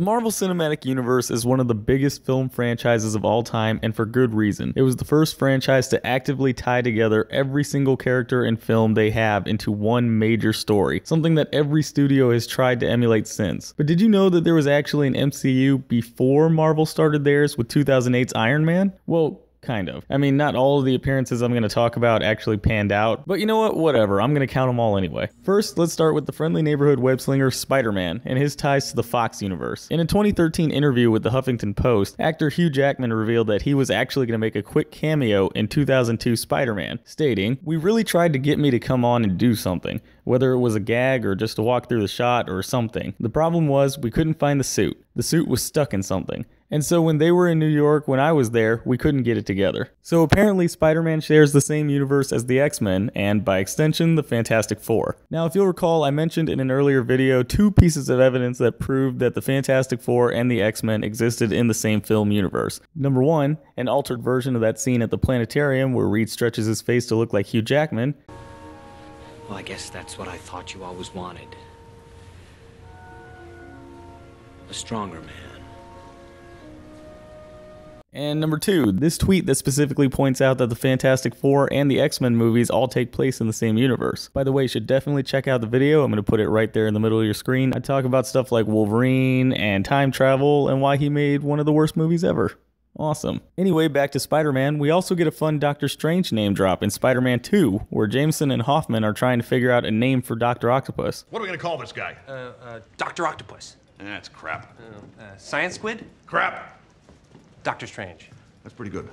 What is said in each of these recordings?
The Marvel Cinematic Universe is one of the biggest film franchises of all time, and for good reason. It was the first franchise to actively tie together every single character and film they have into one major story, something that every studio has tried to emulate since. But did you know that there was actually an MCU before Marvel started theirs with 2008's Iron Man? Well, kind of. I mean, not all of the appearances I'm going to talk about actually panned out, but you know what? Whatever. I'm going to count them all anyway. First, let's start with the friendly neighborhood web-slinger Spider-Man and his ties to the Fox universe. In a 2013 interview with the Huffington Post, actor Hugh Jackman revealed that he was actually going to make a quick cameo in 2002 Spider-Man, stating, "We really tried to get me to come on and do something, whether it was a gag or just to walk through the shot or something. The problem was we couldn't find the suit. The suit was stuck in something. And so when they were in New York, when I was there, we couldn't get it together." So apparently Spider-Man shares the same universe as the X-Men, and by extension, the Fantastic Four. Now, if you'll recall, I mentioned in an earlier video 2 pieces of evidence that proved that the Fantastic Four and the X-Men existed in the same film universe. Number 1, an altered version of that scene at the planetarium where Reed stretches his face to look like Hugh Jackman. Well, I guess that's what I thought you always wanted. A stronger man. And number 2, this tweet that specifically points out that the Fantastic Four and the X-Men movies all take place in the same universe. By the way, you should definitely check out the video. I'm going to put it right there in the middle of your screen. I talk about stuff like Wolverine and time travel and why he made one of the worst movies ever. Awesome. Anyway, back to Spider-Man, we also get a fun Doctor Strange name drop in Spider-Man 2, where Jameson and Hoffman are trying to figure out a name for Dr. Octopus. What are we gonna call this guy? Dr. Octopus. That's crap. Science Squid? Crap. Doctor Strange. That's pretty good.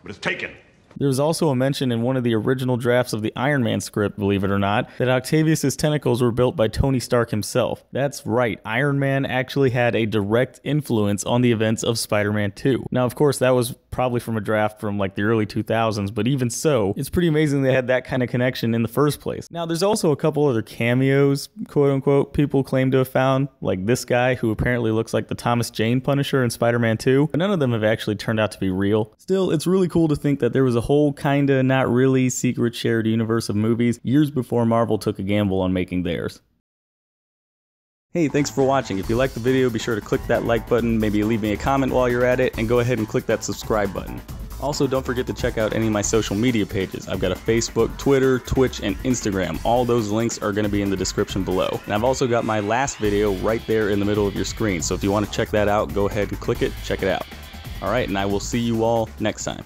But it's taken. There was also a mention in one of the original drafts of the Iron Man script, believe it or not, that Octavius's tentacles were built by Tony Stark himself. That's right, Iron Man actually had a direct influence on the events of Spider-Man 2. Now, of course, that was probably from a draft from like the early 2000s, but even so, it's pretty amazing they had that kind of connection in the first place. Now, there's also a couple other cameos, quote unquote, people claim to have found, like this guy who apparently looks like the Thomas Jane Punisher in Spider-Man 2, but none of them have actually turned out to be real. Still, it's really cool to think that there was a whole kinda not really secret shared universe of movies years before Marvel took a gamble on making theirs. Hey, thanks for watching. If you liked the video, be sure to click that like button, maybe leave me a comment while you're at it, and go ahead and click that subscribe button. Also, don't forget to check out any of my social media pages. I've got a Facebook, Twitter, Twitch, and Instagram. All those links are going to be in the description below. And I've also got my last video right there in the middle of your screen, so if you want to check that out, go ahead and click it, check it out. Alright, and I will see you all next time.